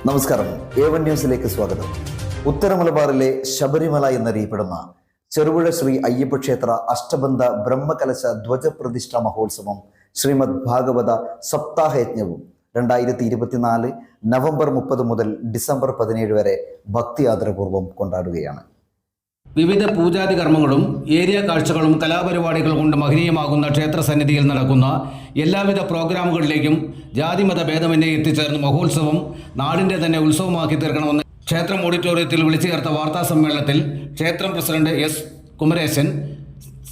നമസ്കാരം, A1 ന്യൂസിലേക്ക് സ്വാഗതം. ഉത്തര മലബാറിലെ ശബരിമല എന്നറിയപ്പെടുന്ന ചെറുപുഴ ശ്രീ അയ്യപ്പ ക്ഷേത്ര അഷ്ടബന്ധ ബ്രഹ്മകലശ ധ്വജപ്രതിഷ്ഠ മഹോത്സവം ശ്രീമദ് ഭാഗവത സപ്താഹയജ്ഞവും 2024 നവംബർ 30 മുതൽ ഡിസംബർ 17 വരെ ഭക്തി ആദരപൂർവ്വം കൊണ്ടാടുകയാണ്. വിവിധ പൂജാതി കർമ്മങ്ങളും ഏരിയ കാഴ്ചകളും കലാപരിപാടികൾ കൊണ്ട് മഹനീയമാകുന്ന ക്ഷേത്ര സന്നിധിയിൽ നടക്കുന്ന എല്ലാവിധ പ്രോഗ്രാമുകളിലേക്കും ജാതിമത ഭേദമന്യേ എത്തിച്ചേർന്ന മഹോത്സവം നാടിൻ്റെ തന്നെ ഉത്സവമാക്കി തീർക്കണമെന്ന് ക്ഷേത്രം ഓഡിറ്റോറിയത്തിൽ വിളിച്ചു ചേർത്ത വാർത്താ സമ്മേളനത്തിൽ ക്ഷേത്രം president S. Kumaresan,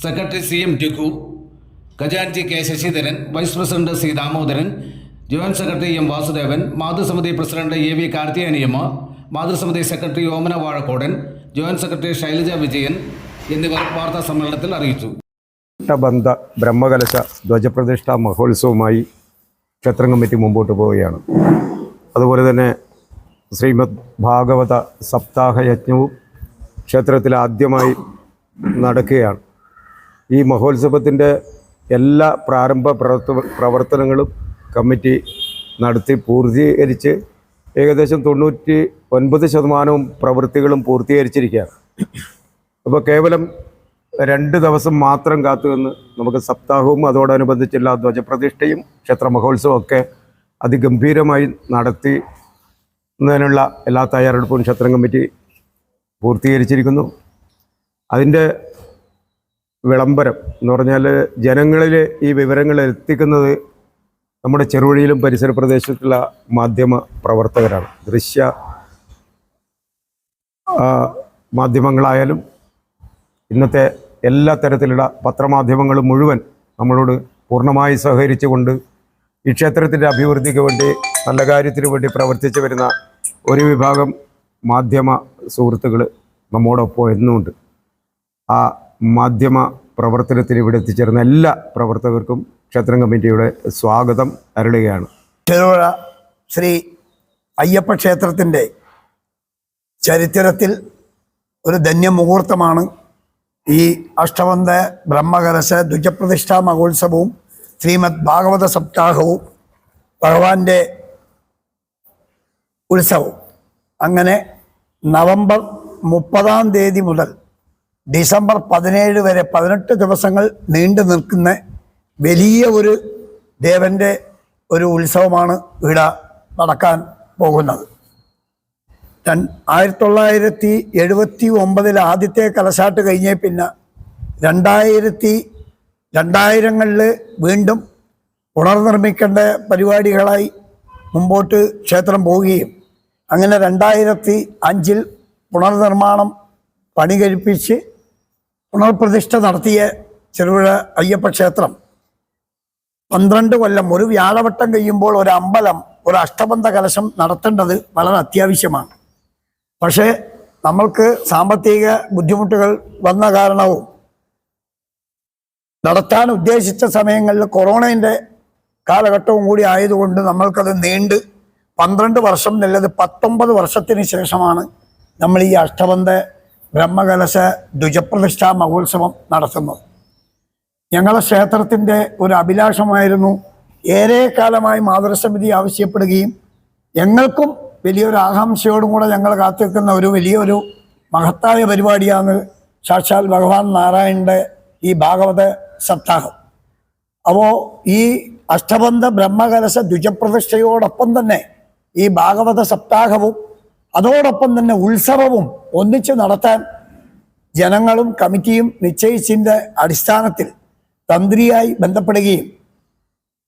secretary CM Raghu, ഖജാൻജി K. Sasidharan, vice president C. Damodaran, joint secretary M. Vasudevan, മാതൃസമിതി പ്രസിഡന്റ് A. V. കാർത്തിയാനിയമ്മ, മാതൃസമിതി secretary Omana Vazhakkodan, joint secretary Shailaja Vijayan എന്നിവർ വാർത്താ സമ്മേളനത്തിൽ അറിയിച്ചു. അഷ്ടബന്ധ ബ്രഹ്മകലശ ധ്വജപ്രതിഷ്ഠാ മഹോത്സവമായി ക്ഷേത്രം കമ്മിറ്റി മുമ്പോട്ട് പോവുകയാണ്. അതുപോലെ തന്നെ ശ്രീമദ് ഭാഗവത സപ്താഹയജ്ഞവും ക്ഷേത്രത്തിൽ ആദ്യമായി നടക്കുകയാണ്. ഈ മഹോത്സവത്തിൻ്റെ എല്ലാ പ്രാരംഭ പ്രവർത്തനങ്ങളും കമ്മിറ്റി നടത്തി പൂർത്തീകരിച്ച് ഏകദേശം 99% പ്രവൃത്തികളും പൂർത്തീകരിച്ചിരിക്കുകയാണ്. അപ്പോൾ കേവലം 2 ദിവസം മാത്രം കാത്തുനിന്ന് നമുക്ക് സപ്താഹവും അതോടനുബന്ധിച്ചുള്ള ധ്വജപ്രതിഷ്ഠയും ക്ഷേത്ര മഹോത്സവം ഒക്കെ അതിഗംഭീരമായി നടത്തുന്നതിനുള്ള എല്ലാ തയ്യാറെടുപ്പും ക്ഷേത്രം കമ്മിറ്റി പൂർത്തീകരിച്ചിരിക്കുന്നു. അതിൻ്റെ വിളംബരം എന്ന് പറഞ്ഞാൽ ജനങ്ങളിൽ ഈ വിവരങ്ങൾ എത്തിക്കുന്നത് നമ്മുടെ ചെറുവഴിയിലും പരിസര പ്രദേശത്തുള്ള മാധ്യമ പ്രവർത്തകരാണ്. ദൃശ്യ മാധ്യമങ്ങളായാലും ഇന്നത്തെ എല്ലാ തരത്തിലുള്ള പത്രമാധ്യമങ്ങളും മുഴുവൻ നമ്മളോട് പൂർണ്ണമായി സഹകരിച്ചുകൊണ്ട് ഈ ക്ഷേത്രത്തിൻ്റെ അഭിവൃദ്ധിക്ക് വേണ്ടി നല്ല കാര്യത്തിന് വേണ്ടി പ്രവർത്തിച്ചു വരുന്ന ഒരു വിഭാഗം മാധ്യമ സുഹൃത്തുക്കൾ നമ്മോടൊപ്പം എന്നുമുണ്ട്. ആ മാധ്യമ പ്രവർത്തനത്തിന് ഇവിടെ എത്തിച്ചേർന്ന എല്ലാ പ്രവർത്തകർക്കും ക്ഷേത്രം കമ്മിറ്റിയുടെ സ്വാഗതം അരുളുകയാണ്. ചെറുപുഴ ശ്രീ അയ്യപ്പ ക്ഷേത്രത്തിൻ്റെ ചരിത്രത്തിൽ ഒരു ധന്യമുഹൂർത്തമാണ് ഈ അഷ്ടബന്ധ ബ്രഹ്മകലശ ധ്വജപ്രതിഷ്ഠാ മഹോത്സവവും ശ്രീമദ് ഭാഗവത സപ്താഹവും ഭഗവാന്റെ ഉത്സവവും. അങ്ങനെ നവംബർ 30 മുതൽ ഡിസംബർ 17 വരെ 18 ദിവസങ്ങൾ നീണ്ടു നിൽക്കുന്ന വലിയ ഒരു ദേവൻ്റെ ഒരു ഉത്സവമാണ് ഇവിടെ നടക്കാൻ പോകുന്നത്. 1979 ആദ്യത്തെ കലശാട്ട് കഴിഞ്ഞേ പിന്നെ 2000-കളിൽ വീണ്ടും പുനർനിർമ്മിക്കേണ്ട പരിപാടികളായി മുമ്പോട്ട് ക്ഷേത്രം പോവുകയും അങ്ങനെ 2005 പുനർനിർമ്മാണം പണി കഴിപ്പിച്ച് പുനർപ്രതിഷ്ഠ നടത്തിയ ചെറുപുഴ അയ്യപ്പ ക്ഷേത്രം 12 കൊല്ലം ഒരു വ്യാഴവട്ടം കഴിയുമ്പോൾ ഒരു അമ്പലം, ഒരു അഷ്ടബന്ധ കലശം നടത്തേണ്ടത് വളരെ അത്യാവശ്യമാണ്. പക്ഷേ നമ്മൾക്ക് സാമ്പത്തിക ബുദ്ധിമുട്ടുകൾ വന്ന കാരണവും നടത്താൻ ഉദ്ദേശിച്ച സമയങ്ങളിൽ കൊറോണയുടെ കാലഘട്ടവും കൂടി ആയതുകൊണ്ട് നമ്മൾക്കത് നീണ്ട് 12 വർഷം എന്നുള്ളത് 19 വർഷത്തിന് ശേഷമാണ് നമ്മൾ ഈ അഷ്ടബന്ധ ബ്രഹ്മകലശ ധ്വജപ്രതിഷ്ഠാ മഹോത്സവം നടത്തുന്നത്. ഞങ്ങളുടെ ക്ഷേത്രത്തിൻ്റെ ഒരു അഭിലാഷമായിരുന്നു. ഏറെ കാലമായി മാതൃസമിതി ആവശ്യപ്പെടുകയും ഞങ്ങൾക്കും വലിയൊരു ആകാംക്ഷയോടും കൂടെ ഞങ്ങൾ കാത്തിരിക്കുന്ന ഒരു വലിയൊരു മഹത്തായ പരിപാടിയാണ് സാക്ഷാൽ ഭഗവാൻ നാരായണൻ്റെ ഈ ഭാഗവത സപ്താഹം. അപ്പോൾ ഈ അഷ്ടബന്ധ ബ്രഹ്മകലശ ധ്വജപ്രതിഷ്ഠയോടൊപ്പം തന്നെ ഈ ഭാഗവത സപ്താഹവും അതോടൊപ്പം തന്നെ ഉത്സവവും ഒന്നിച്ച് നടത്താൻ ജനങ്ങളും കമ്മിറ്റിയും നിശ്ചയിച്ചതിൻ്റെ അടിസ്ഥാനത്തിൽ തന്ത്രിയായി ബന്ധപ്പെടുകയും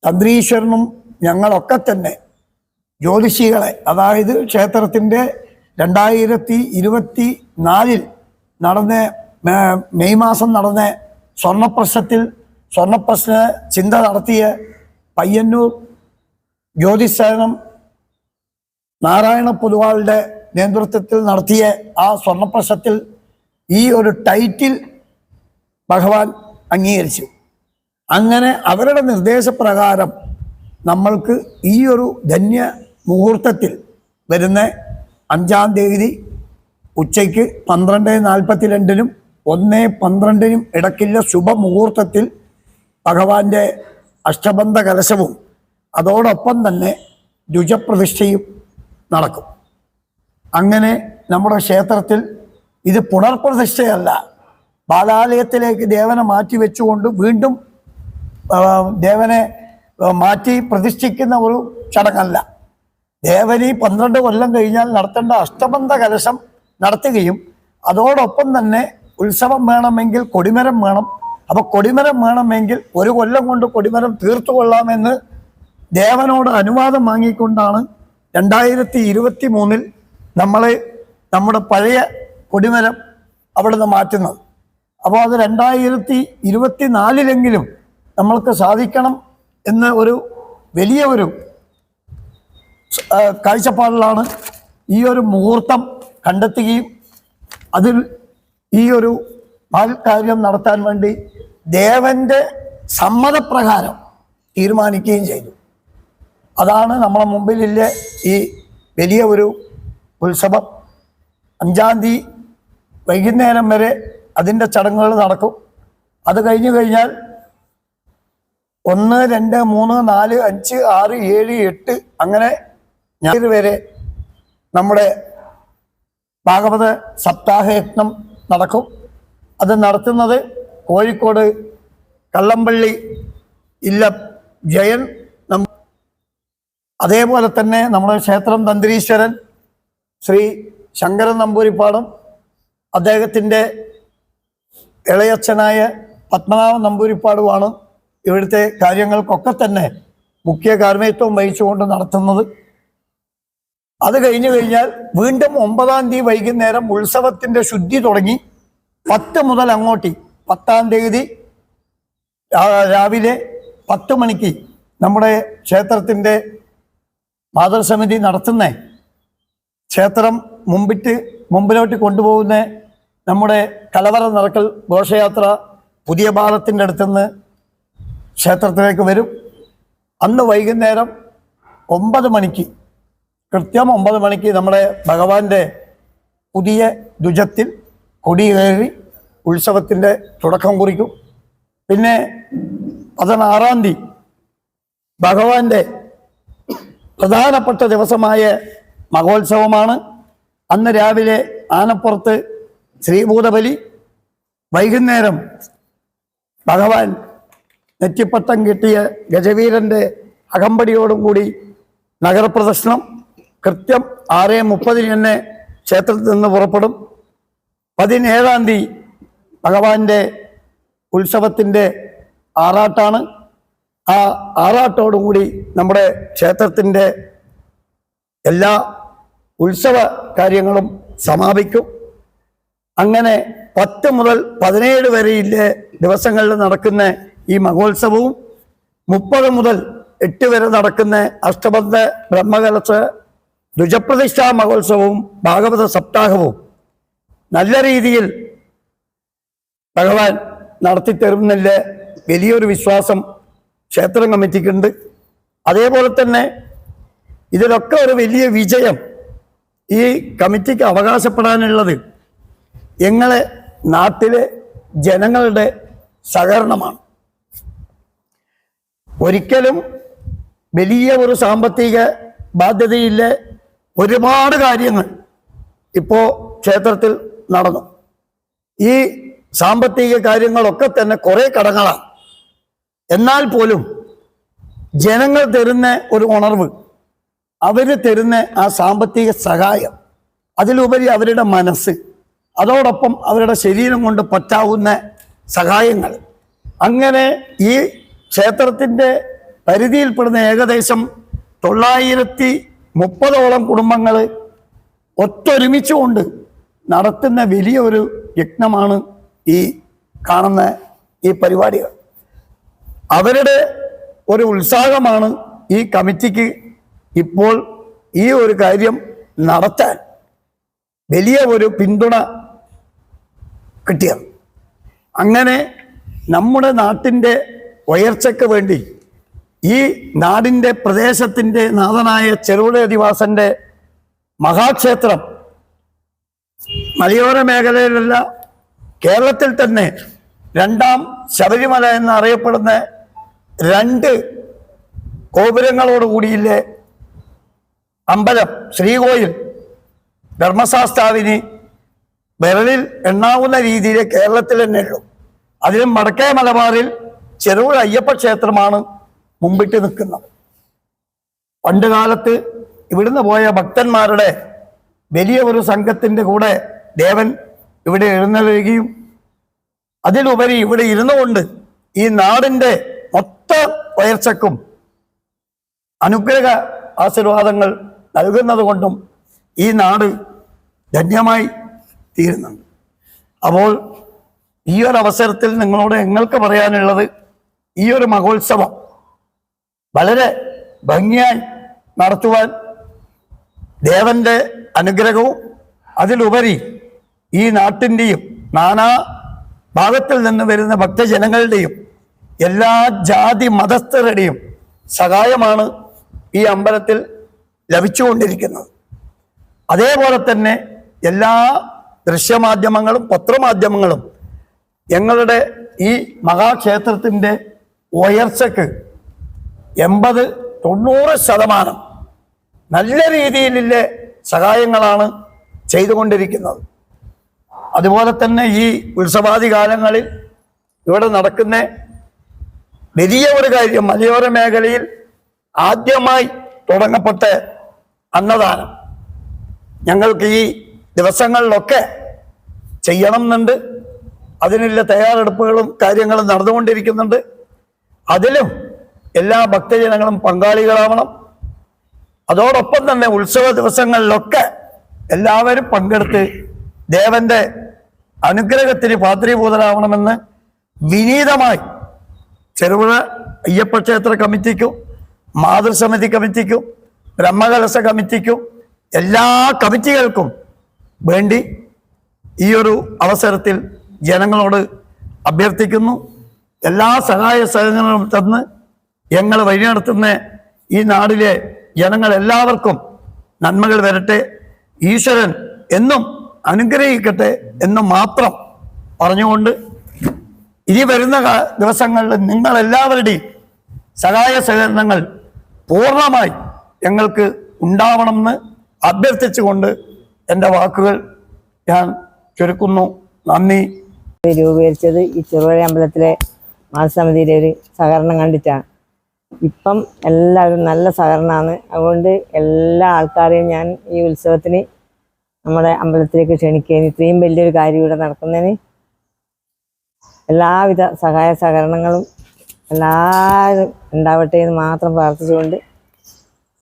തന്ത്രീശ്വരനും ഞങ്ങളൊക്കെ തന്നെ ജ്യോതിഷികളെ, അതായത് ക്ഷേത്രത്തിൻ്റെ 2024 നടന്ന മെയ് മാസം നടന്ന സ്വർണ്ണപ്രശ്ന ചിന്ത നടത്തിയ പയ്യന്നൂർ ജ്യോതിസ്ഥാനം നാരായണ പൊതുവാളുടെ നേതൃത്വത്തിൽ നടത്തിയ ആ സ്വർണ്ണപ്രശ്നത്തിൽ ഈ ഒരു ടൈറ്റിൽ ഭഗവാൻ അംഗീകരിച്ചു. അങ്ങനെ അവരുടെ നിർദ്ദേശപ്രകാരം നമ്മൾക്ക് ഈ ഒരു ധന്യ മുഹൂർത്തത്തിൽ വരുന്ന 5-ാം തീയതി ഉച്ചയ്ക്ക് 12:42-നും 1:12-നും ഇടയ്ക്കുള്ള ശുഭമുഹൂർത്തത്തിൽ ഭഗവാന്റെ അഷ്ടബന്ധ കലശവും അതോടൊപ്പം തന്നെ ദ്വിജപ്രതിഷ്ഠയും നടക്കും. അങ്ങനെ നമ്മുടെ ക്ഷേത്രത്തിൽ ഇത് പുനർപ്രതിഷ്ഠയല്ല, ബാലാലയത്തിലേക്ക് ദേവനെ മാറ്റി വെച്ചുകൊണ്ട് വീണ്ടും ദേവനെ മാറ്റി പ്രതിഷ്ഠിക്കുന്ന ഒരു ചടങ്ങല്ല. ദേവന് 12 കൊല്ലം കഴിഞ്ഞാൽ നടത്തേണ്ട അഷ്ടബന്ധ കലശം നടത്തുകയും അതോടൊപ്പം തന്നെ ഉത്സവം വേണമെങ്കിൽ കൊടിമരം വേണം. അപ്പോൾ കൊടിമരം വേണമെങ്കിൽ 1 കൊല്ലം കൊണ്ട് കൊടിമരം തീർത്തു കൊള്ളാമെന്ന് ദേവനോട് അനുവാദം വാങ്ങിക്കൊണ്ടാണ് 2023 നമ്മൾ നമ്മുടെ പഴയ കൊടിമരം അവിടുന്ന് മാറ്റുന്നത്. അപ്പോൾ അത് 2024 നമ്മൾക്ക് സാധിക്കണം എന്ന ഒരു വലിയ ഒരു കാഴ്ചപ്പാടിലാണ് ഈ ഒരു മുഹൂർത്തം കണ്ടെത്തുകയും അതിൽ ഈ ഒരു കാര്യം നടത്താൻ വേണ്ടി ദേവന്റെ സമ്മതപ്രകാരം തീരുമാനിക്കുകയും ചെയ്തു. അതാണ് നമ്മളെ മുമ്പിലുള്ള ഈ വലിയ ഒരു ഉത്സവം. 5-ാം തീയതി വൈകുന്നേരം വരെ അതിൻ്റെ ചടങ്ങുകൾ നടക്കും. അത് കഴിഞ്ഞു കഴിഞ്ഞാൽ 1, 2, 3, 4, 5, 6, 7, 8 അങ്ങനെ ഞായർ വരെ നമ്മുടെ ഭാഗവത സപ്താഹയജ്ഞം നടക്കും. അത് നടത്തുന്നത് കോഴിക്കോട് കള്ളമ്പള്ളി ഇല്ല ജയൻ. അതേപോലെ തന്നെ നമ്മുടെ ക്ഷേത്രം തന്ത്രീശ്വരൻ ശ്രീ ശങ്കരൻ നമ്പൂരിപ്പാടും അദ്ദേഹത്തിൻ്റെ ഇളയച്ഛനായ പത്മനാഭൻ നമ്പൂരിപ്പാടുമാണ് ഇവിടുത്തെ കാര്യങ്ങൾക്കൊക്കെ തന്നെ മുഖ്യ കാർമ്മികത്വം വഹിച്ചുകൊണ്ട് നടത്തുന്നത്. അത് കഴിഞ്ഞു കഴിഞ്ഞാൽ വീണ്ടും 9-ാം തീയതി വൈകുന്നേരം ഉത്സവത്തിൻ്റെ ശുദ്ധി തുടങ്ങി 10 മുതൽ അങ്ങോട്ട് 10-ാം തീയതി രാവിലെ 10 മണിക്ക് നമ്മുടെ ക്ഷേത്രത്തിൻ്റെ മാതൃസമിതി നടത്തുന്ന ക്ഷേത്രം മുമ്പിലോട്ട് കൊണ്ടുപോകുന്ന നമ്മുടെ കലവറ നിറക്കൽ ഘോഷയാത്ര പുതിയ പാലത്തിൻ്റെ അടുത്തുനിന്ന് ക്ഷേത്രത്തിലേക്ക് വരും. അന്ന് വൈകുന്നേരം 9 മണിക്ക് കൃത്യം 9 മണിക്ക് നമ്മുടെ ഭഗവാന്റെ പുതിയ ധ്വജത്തിൽ കൊടിയേറി ഉത്സവത്തിൻ്റെ തുടക്കം കുറിക്കും. പിന്നെ 16-ാം തീയതി ഭഗവാന്റെ പ്രധാനപ്പെട്ട ദിവസമായ മഹോത്സവമാണ്. അന്ന് രാവിലെ ആനപ്പുറത്ത് ശ്രീഭൂതബലി, വൈകുന്നേരം ഭഗവാൻ നെറ്റിപ്പട്ടം കിട്ടിയ ഗജവീരൻ്റെ അകമ്പടിയോടും കൂടി നഗരപ്രദർശനം. കൃത്യം 6:30 തന്നെ ക്ഷേത്രത്തിൽ നിന്ന് പുറപ്പെടും. 17-ാം തീയതി ഭഗവാന്റെ ഉത്സവത്തിൻ്റെ ആറാട്ടാണ്. ആ ആറാട്ടോടും കൂടി നമ്മുടെ ക്ഷേത്രത്തിൻ്റെ എല്ലാ ഉത്സവ കാര്യങ്ങളും സമാപിക്കും. അങ്ങനെ 10 മുതൽ 17 വരെയിലെ ദിവസങ്ങളിൽ നടക്കുന്ന ഈ മഹോത്സവവും 30 മുതൽ 8 വരെ നടക്കുന്ന അഷ്ടബന്ധ ബ്രഹ്മകലശ ദ്വിജപ്രതിഷ്ഠാ മഹോത്സവവും ഭാഗവത സപ്താഹവും നല്ല രീതിയിൽ ഭഗവാൻ നടത്തിത്തരുന്നില്ല വലിയൊരു വിശ്വാസം ക്ഷേത്രം കമ്മിറ്റിക്കുണ്ട്. അതേപോലെ തന്നെ ഇതിലൊക്കെ ഒരു വലിയ വിജയം ഈ കമ്മിറ്റിക്ക് അവകാശപ്പെടാനുള്ളത് ഞങ്ങളെ നാട്ടിലെ ജനങ്ങളുടെ സഹകരണമാണ്. ഒരിക്കലും വലിയ ഒരു സാമ്പത്തിക ബാധ്യതയില്ല. ഒരുപാട് കാര്യങ്ങൾ ഇപ്പോൾ ക്ഷേത്രത്തിൽ നടന്നു. ഈ സാമ്പത്തിക കാര്യങ്ങളൊക്കെ തന്നെ കുറേ കടങ്ങളാണ്. എന്നാൽ പോലും ജനങ്ങൾ തരുന്ന ഒരു ഉണർവ്, അവർ തരുന്ന ആ സാമ്പത്തിക സഹായം, അതിലുപരി അവരുടെ മനസ്സ്, അതോടൊപ്പം അവരുടെ ശരീരം കൊണ്ട് പറ്റാവുന്ന സഹായങ്ങൾ, അങ്ങനെ ഈ ക്ഷേത്രത്തിൻ്റെ പരിധിയിൽപ്പെടുന്ന ഏകദേശം 930ഓളം കുടുംബങ്ങൾ ഒത്തൊരുമിച്ചുകൊണ്ട് നടത്തുന്ന വലിയൊരു യജ്ഞമാണ് ഈ കാണുന്ന ഈ പരിപാടികൾ. അവരുടെ ഒരു ഉത്സാഹമാണ് ഈ കമ്മിറ്റിക്ക് ഇപ്പോൾ ഈ ഒരു കാര്യം നടത്താൻ വലിയ ഒരു പിന്തുണ കിട്ടിയത്. അങ്ങനെ നമ്മുടെ നാട്ടിൻ്റെ ഉയർച്ചയ്ക്ക് വേണ്ടി ഈ നാടിൻ്റെ പ്രദേശത്തിൻ്റെ നാഥനായ ചെറുപുഴ അധിവാസൻ്റെ മഹാക്ഷേത്രം മലയോര മേഖലയിലല്ല കേരളത്തിൽ തന്നെ 2ാം ശബരിമല എന്നറിയപ്പെടുന്ന 2 ഗോപുരങ്ങളോട് കൂടിയില്ലേ അമ്പലം ശ്രീകോയിൽ ധർമ്മശാസ്താവിന് വിരലിൽ എണ്ണാവുന്ന രീതിയിൽ കേരളത്തിൽ തന്നെ ഉള്ളൂ. അതിലും വടക്കേ മലബാറിൽ ചെറുപുഴ അയ്യപ്പ ക്ഷേത്രമാണ് മുമ്പിട്ട് നിൽക്കുന്നത്. പണ്ട് കാലത്ത് ഇവിടുന്ന് പോയ ഭക്തന്മാരുടെ വലിയ ഒരു സംഘത്തിൻ്റെ കൂടെ ദേവൻ ഇവിടെ എഴുന്നള്ളുകയും അതിലുപരി ഇവിടെ ഇരുന്നുകൊണ്ട് ഈ നാടിൻ്റെ മൊത്ത ഉയർച്ചക്കും അനുഗ്രഹ ആശീർവാദങ്ങൾ നൽകുന്നത് കൊണ്ടും ഈ നാട് ധന്യമായി തീരുന്നുണ്ട്. അപ്പോൾ ഈ ഒരു അവസരത്തിൽ നിങ്ങളോട് ഞങ്ങൾക്ക് പറയാനുള്ളത്, ഈ ഒരു മഹോത്സവം വളരെ ഭംഗിയായി നടത്തുവാൻ ദേവന്റെ അനുഗ്രഹവും അതിലുപരി ഈ നാട്ടിൻ്റെയും നാനാ ഭാഗത്തിൽ നിന്ന് വരുന്ന ഭക്തജനങ്ങളുടെയും എല്ലാ ജാതി മതസ്ഥരുടെയും സഹായമാണ് ഈ അമ്പലത്തിൽ ലഭിച്ചുകൊണ്ടിരിക്കുന്നത്. അതേപോലെ തന്നെ എല്ലാ ദൃശ്യമാധ്യമങ്ങളും പത്രമാധ്യമങ്ങളും ഞങ്ങളുടെ ഈ മഹാക്ഷേത്രത്തിൻ്റെ ഉയർച്ചക്ക് 80-90% നല്ല രീതിയിലുള്ള സഹായങ്ങളാണ് ചെയ്തുകൊണ്ടിരിക്കുന്നത്. അതുപോലെ തന്നെ ഈ ഉത്സവാദി കാലങ്ങളിൽ ഇവിടെ നടക്കുന്ന വലിയ ഒരു കാര്യം, മലയോര മേഖലയിൽ ആദ്യമായി തുടങ്ങപ്പെട്ട അന്നദാനം ഞങ്ങൾക്ക് ഈ ദിവസങ്ങളിലൊക്കെ ചെയ്യണം എന്നുണ്ട്. അതിനുള്ള തയ്യാറെടുപ്പുകളും കാര്യങ്ങളും നടന്നുകൊണ്ടിരിക്കുന്നുണ്ട്. അതിലും എല്ലാ ഭക്തജനങ്ങളും പങ്കാളികളാവണം. അതോടൊപ്പം തന്നെ ഉത്സവ ദിവസങ്ങളിലൊക്കെ എല്ലാവരും പങ്കെടുത്ത് ദേവന്റെ അനുഗ്രഹത്തിന് പാത്രീഭൂതരാവണമെന്ന് വിനീതമായി ചെറുപുഴ അയ്യപ്പ ക്ഷേത്ര കമ്മിറ്റിക്കും മാതൃസമിതി കമ്മിറ്റിക്കും ബ്രഹ്മകലശ കമ്മിറ്റിക്കും എല്ലാ കമ്മിറ്റികൾക്കും വേണ്ടി ഈ ഒരു അവസരത്തിൽ ജനങ്ങളോട് അഭ്യർത്ഥിക്കുന്നു. എല്ലാ സഹായ സഹകരണങ്ങളും തന്ന് ഞങ്ങൾ വഴി നടത്തുന്ന ഈ നാടിലെ ജനങ്ങൾ എല്ലാവർക്കും നന്മകൾ വരട്ടെ, ഈശ്വരൻ എന്നും അനുഗ്രഹിക്കട്ടെ എന്ന് മാത്രം പറഞ്ഞുകൊണ്ട് ഇനി വരുന്ന ദിവസങ്ങളിൽ നിങ്ങളെല്ലാവരുടെയും സഹായ സഹകരണങ്ങൾ പൂർണ്ണമായി ഞങ്ങൾക്ക് ഉണ്ടാവണമെന്ന് അഭ്യർത്ഥിച്ചുകൊണ്ട് എൻ്റെ വാക്കുകൾ ഞാൻ ചുരുക്കുന്നു. നന്ദി. രൂപീകരിച്ചത് ഈ ചെറുപുഴ അമ്പലത്തിലെ മാതൃസമിതിയിലെ ഒരു സഹകരണം കണ്ടിട്ടാണ്. ഇപ്പം എല്ലാവരും നല്ല സഹകരണമാണ്. അതുകൊണ്ട് എല്ലാ ആൾക്കാരെയും ഞാൻ ഈ ഉത്സവത്തിന് നമ്മുടെ അമ്പലത്തിലേക്ക് ക്ഷണിക്കുകയും ഇത്രയും വലിയൊരു കാര്യം ഇവിടെ നടക്കുന്നതിന് എല്ലാവിധ സഹായ സഹകരണങ്ങളും എല്ലാവരും ഉണ്ടാവട്ടെ എന്ന് മാത്രം പ്രാർത്ഥിച്ചുകൊണ്ട്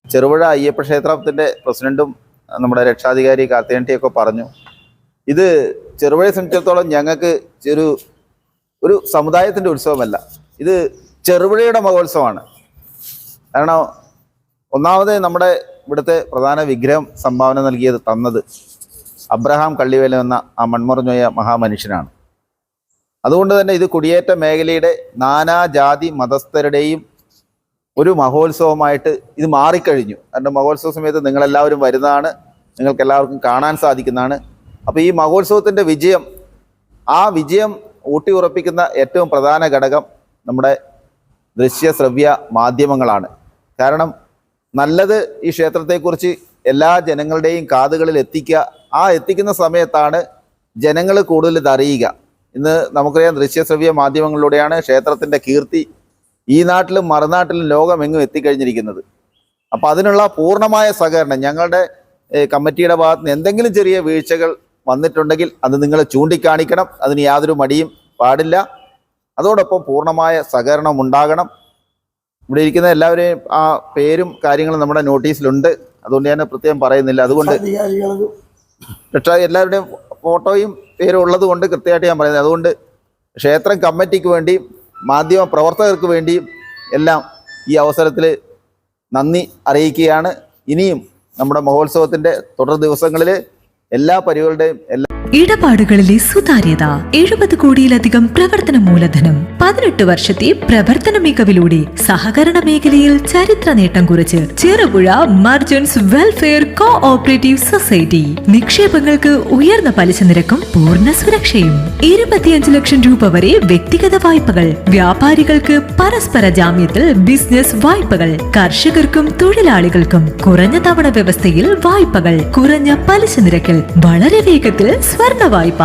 ചെറുപുഴ അയ്യപ്പ ക്ഷേത്രത്തിൻ്റെ പ്രസിഡന്റും നമ്മുടെ രക്ഷാധികാരി കാർത്തികേയൻട്ടിയൊക്കെ പറഞ്ഞു, ഇത് ചെറുപുഴയെ സംബന്ധിച്ചിടത്തോളം ഞങ്ങൾക്ക് ഒരു സമുദായത്തിൻ്റെ ഉത്സവമല്ല, ഇത് ചെറുപുഴയുടെ മഹോത്സവമാണ്. കാരണം ഒന്നാമത് നമ്മുടെ ഇവിടുത്തെ പ്രധാന വിഗ്രഹം സംഭാവന തന്നത് അബ്രഹാം കള്ളിവേലം എന്ന ആ മൺമറഞ്ഞോയ മഹാമനുഷ്യനാണ്. അതുകൊണ്ട് തന്നെ ഇത് കുടിയേറ്റ മേഖലയുടെ നാനാജാതി മതസ്ഥരുടെയും ഒരു മഹോത്സവമായിട്ട് ഇത് മാറിക്കഴിഞ്ഞു. കാരണം മഹോത്സവ സമയത്ത് നിങ്ങളെല്ലാവരും വരുന്നതാണ്, നിങ്ങൾക്ക് എല്ലാവർക്കും കാണാൻ സാധിക്കുന്നതാണ്. അപ്പോൾ ഈ മഹോത്സവത്തിൻ്റെ ആ വിജയം ഊട്ടിയുറപ്പിക്കുന്ന ഏറ്റവും പ്രധാന ഘടകം നമ്മുടെ ദൃശ്യ ശ്രവ്യ മാധ്യമങ്ങളാണ്. കാരണം നല്ലത് ഈ ക്ഷേത്രത്തെക്കുറിച്ച് എല്ലാ ജനങ്ങളുടെയും കാതുകളിൽ എത്തിക്കുന്ന സമയത്താണ് ജനങ്ങൾ കൂടുതൽ ഇത് അറിയുക. ഇന്ന് നമുക്കറിയാം, ദൃശ്യശ്രവ്യ മാധ്യമങ്ങളിലൂടെയാണ് ക്ഷേത്രത്തിൻ്റെ കീർത്തി ഈ നാട്ടിലും മറുനാട്ടിലും ലോകമെങ്ങും എത്തിക്കഴിഞ്ഞിരിക്കുന്നത്. അപ്പോൾ അതിനുള്ള പൂർണ്ണമായ സഹകരണം ഞങ്ങളുടെ കമ്മിറ്റിയുടെ ഭാഗത്ത് നിന്ന് എന്തെങ്കിലും ചെറിയ വീഴ്ചകൾ വന്നിട്ടുണ്ടെങ്കിൽ അത് നിങ്ങൾ ചൂണ്ടിക്കാണിക്കണം. അതിന് യാതൊരു മടിയും പാടില്ല. അതോടൊപ്പം പൂർണ്ണമായ സഹകരണം ഉണ്ടാകണം. ഇവിടെ ഇരിക്കുന്ന എല്ലാവരെയും ആ പേരും കാര്യങ്ങളും നമ്മുടെ നോട്ടീസിലുണ്ട്, അതുകൊണ്ട് ഞാൻ പ്രത്യേകം പറയുന്നില്ല. അതുകൊണ്ട് എല്ലാവരുടെയും ഫോട്ടോയും പേരും ഉള്ളത് കൊണ്ട് കൃത്യമായിട്ട് ഞാൻ പറയുന്നത്. അതുകൊണ്ട് ക്ഷേത്രം കമ്മിറ്റിക്ക് വേണ്ടിയും മാധ്യമ പ്രവർത്തകർക്ക് വേണ്ടിയും എല്ലാം ഈ അവസരത്തിൽ നന്ദി അറിയിക്കുകയാണ്. ഇനിയും നമ്മുടെ മഹോത്സവത്തിൻ്റെ തുടർ ദിവസങ്ങളിൽ എല്ലാ പരിപാടികളുടെയും ഇടപാടുകളിലെ സുതാര്യത, 70 കോടിയിലധികം പ്രവർത്തന മൂലധനം, 18 വർഷത്തെ പ്രവർത്തന മികവിലൂടെ സഹകരണ മേഖലയിൽ ചരിത്ര നേട്ടം കുറിച്ച് Cherupuzha merchants welfare cooperative society. നിക്ഷേപങ്ങൾക്ക് ഉയർന്ന പലിശ നിരക്കും പൂർണ്ണ സുരക്ഷയും. 25 ലക്ഷം രൂപ വരെ വ്യക്തിഗത വായ്പകൾ, വ്യാപാരികൾക്ക് പരസ്പര ജാമ്യത്തിൽ ബിസിനസ് വായ്പകൾ, കർഷകർക്കും തൊഴിലാളികൾക്കും കുറഞ്ഞ തവണ വ്യവസ്ഥയിൽ വായ്പകൾ, കുറഞ്ഞ പലിശ നിരക്കിൽ വളരെ വേഗത്തിൽ സ്വർണ്ണ വായ്പ,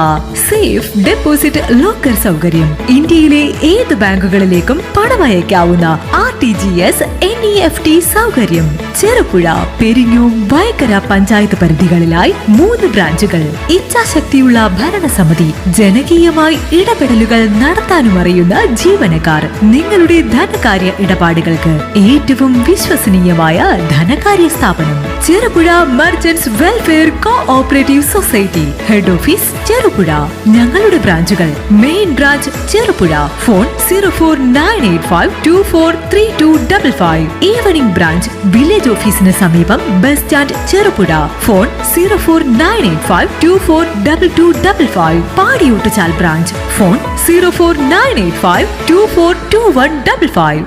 സേഫ് ഡെപ്പോസിറ്റ് ലോക്കർ സൗകര്യം, ഇന്ത്യയിലെ ഏത് ബാങ്കുകളിലേക്കും പണമയക്കാവുന്ന RTGS NEFT സൗകര്യം. ചെറുപുഴ, പെരിങ്ങോം, വയക്കര പഞ്ചായത്ത് പരിധികളിലായി 3 ബ്രാഞ്ചുകൾ. ഇച്ഛാശക്തിയുള്ള ഭരണസമിതി, ജനകീയമായി ഇടപെടലുകൾ നടത്താനും അറിയുന്ന ജീവനക്കാർ. നിങ്ങളുടെ ധനകാര്യ ഇടപാടുകൾക്ക് ഏറ്റവും വിശ്വസനീയമായ ധനകാര്യ സ്ഥാപനം Cherupuzha merchants welfare cooperative society. Head office Cherupuzha. ഞങ്ങളുടെ ബ്രാഞ്ചുകൾ: main branch Cherupuzha, phone 04985243255. Evening branch village ഓഫീസിന് സമീപം bus stand Cherupuzha, phone 04985242255. Padiyottuchal branch, phone 04985242155.